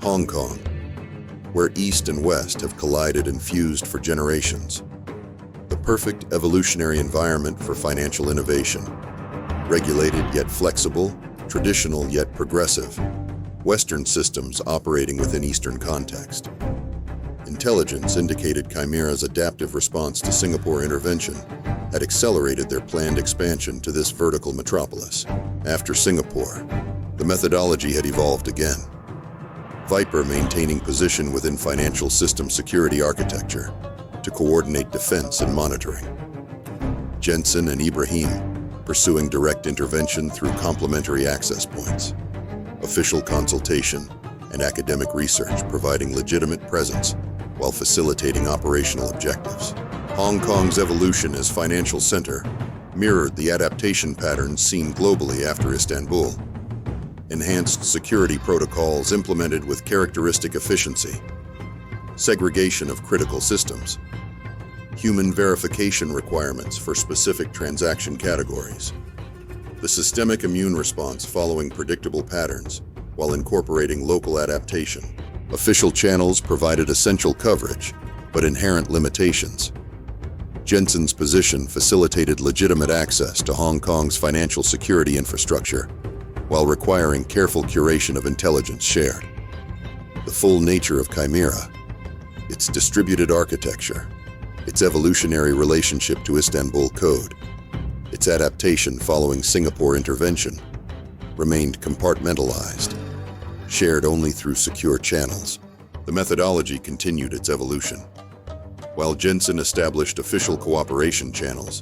Hong Kong, where East and West have collided and fused for generations. The perfect evolutionary environment for financial innovation. Regulated yet flexible, traditional yet progressive. Western systems operating within Eastern context. Intelligence indicated Chimera's adaptive response to Singapore intervention had accelerated their planned expansion to this vertical metropolis. After Singapore, the methodology had evolved again. Viper maintaining position within financial system security architecture to coordinate defense and monitoring. Jensen and Ibrahim pursuing direct intervention through complementary access points. Official consultation and academic research providing legitimate presence while facilitating operational objectives. Hong Kong's evolution as financial center mirrored the adaptation patterns seen globally after Istanbul. Enhanced security protocols implemented with characteristic efficiency. Segregation of critical systems. Human verification requirements for specific transaction categories. The systemic immune response following predictable patterns while incorporating local adaptation. Official channels provided essential coverage, but inherent limitations. Jensen's position facilitated legitimate access to Hong Kong's financial security infrastructure, while requiring careful curation of intelligence shared. The full nature of Chimera, its distributed architecture, its evolutionary relationship to Istanbul Code, its adaptation following Singapore intervention, remained compartmentalized, shared only through secure channels. The methodology continued its evolution. While Jensen established official cooperation channels,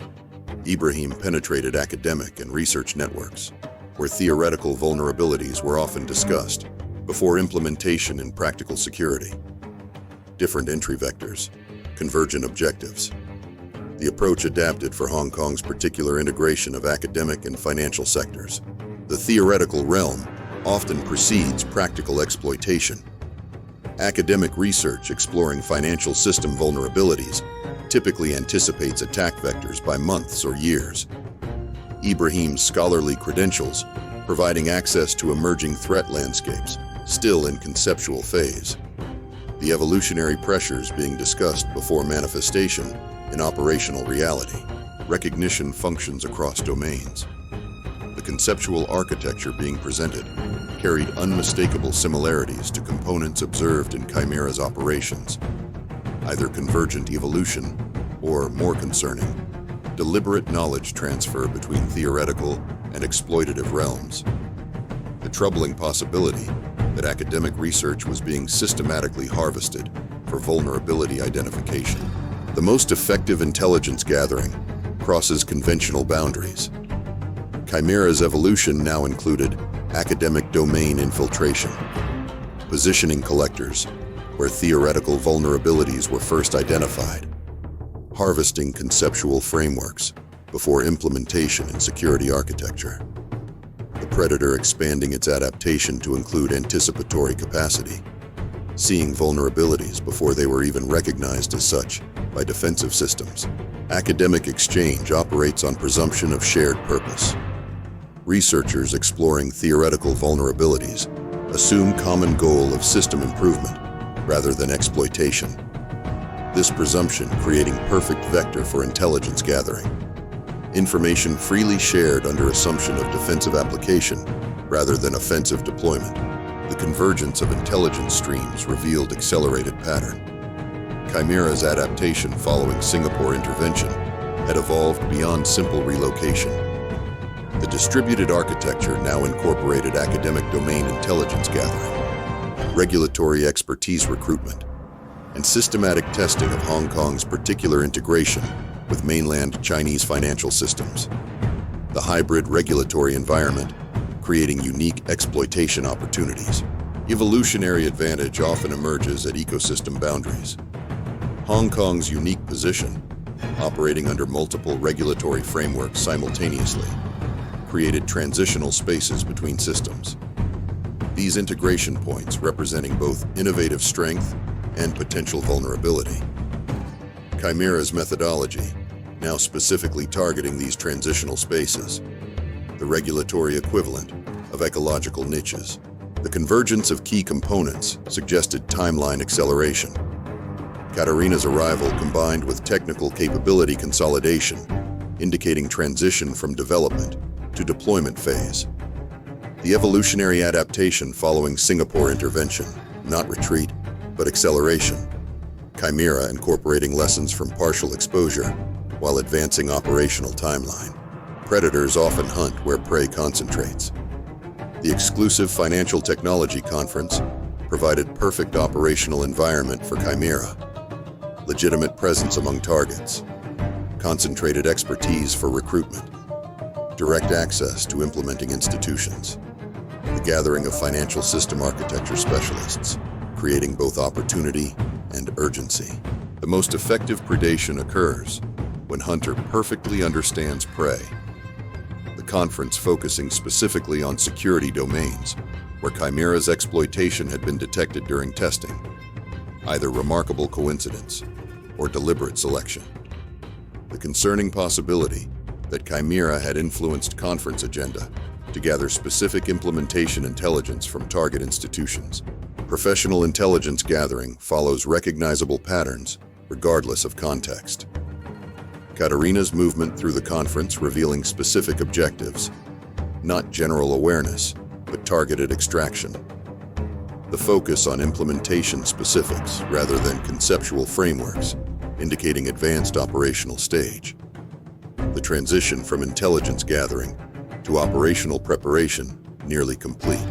Ibrahim penetrated academic and research networks, where theoretical vulnerabilities were often discussed before implementation in practical security. Different entry vectors, convergent objectives. The approach adapted for Hong Kong's particular integration of academic and financial sectors. The theoretical realm often precedes practical exploitation. Academic research exploring financial system vulnerabilities typically anticipates attack vectors by months or years. Ibrahim's scholarly credentials providing access to emerging threat landscapes, still in conceptual phase. The evolutionary pressures being discussed before manifestation in operational reality. Recognition functions across domains. The conceptual architecture being presented carried unmistakable similarities to components observed in Chimera's operations, either convergent evolution or, more concerning, deliberate knowledge transfer between theoretical and exploitative realms. The troubling possibility that academic research was being systematically harvested for vulnerability identification. The most effective intelligence gathering crosses conventional boundaries. Chimera's evolution now included academic domain infiltration, positioning collectors where theoretical vulnerabilities were first identified, harvesting conceptual frameworks before implementation in security architecture. The predator expanding its adaptation to include anticipatory capacity, seeing vulnerabilities before they were even recognized as such by defensive systems. Academic exchange operates on presumption of shared purpose. Researchers exploring theoretical vulnerabilities assume common goal of system improvement rather than exploitation. This presumption creating perfect vector for intelligence gathering. Information freely shared under assumption of defensive application rather than offensive deployment. The convergence of intelligence streams revealed accelerated pattern. Chimera's adaptation following Singapore intervention had evolved beyond simple relocation. The distributed architecture now incorporated academic domain intelligence gathering, regulatory expertise recruitment, and systematic testing of Hong Kong's particular integration with mainland Chinese financial systems. The hybrid regulatory environment creating unique exploitation opportunities. Evolutionary advantage often emerges at ecosystem boundaries. Hong Kong's unique position, operating under multiple regulatory frameworks simultaneously, created transitional spaces between systems. These integration points representing both innovative strength and potential vulnerability. Chimera's methodology, now specifically targeting these transitional spaces, the regulatory equivalent of ecological niches. The convergence of key components suggested timeline acceleration. Katarina's arrival combined with technical capability consolidation, indicating transition from development to deployment phase. The evolutionary adaptation following Singapore intervention, not retreat, but acceleration. Chimera incorporating lessons from partial exposure while advancing operational timeline. Predators often hunt where prey concentrates. The exclusive Financial Technology Conference provided perfect operational environment for Chimera. Legitimate presence among targets. Concentrated expertise for recruitment. Direct access to implementing institutions. The gathering of financial system architecture specialists, creating both opportunity and urgency. The most effective predation occurs when hunter perfectly understands prey. The conference focusing specifically on security domains, where Chimera's exploitation had been detected during testing, either remarkable coincidence or deliberate selection. The concerning possibility that Chimera had influenced conference agenda to gather specific implementation intelligence from target institutions. Professional intelligence gathering follows recognizable patterns regardless of context. Katarina's movement through the conference revealing specific objectives, not general awareness, but targeted extraction. The focus on implementation specifics rather than conceptual frameworks, indicating advanced operational stage. The transition from intelligence gathering to operational preparation nearly complete.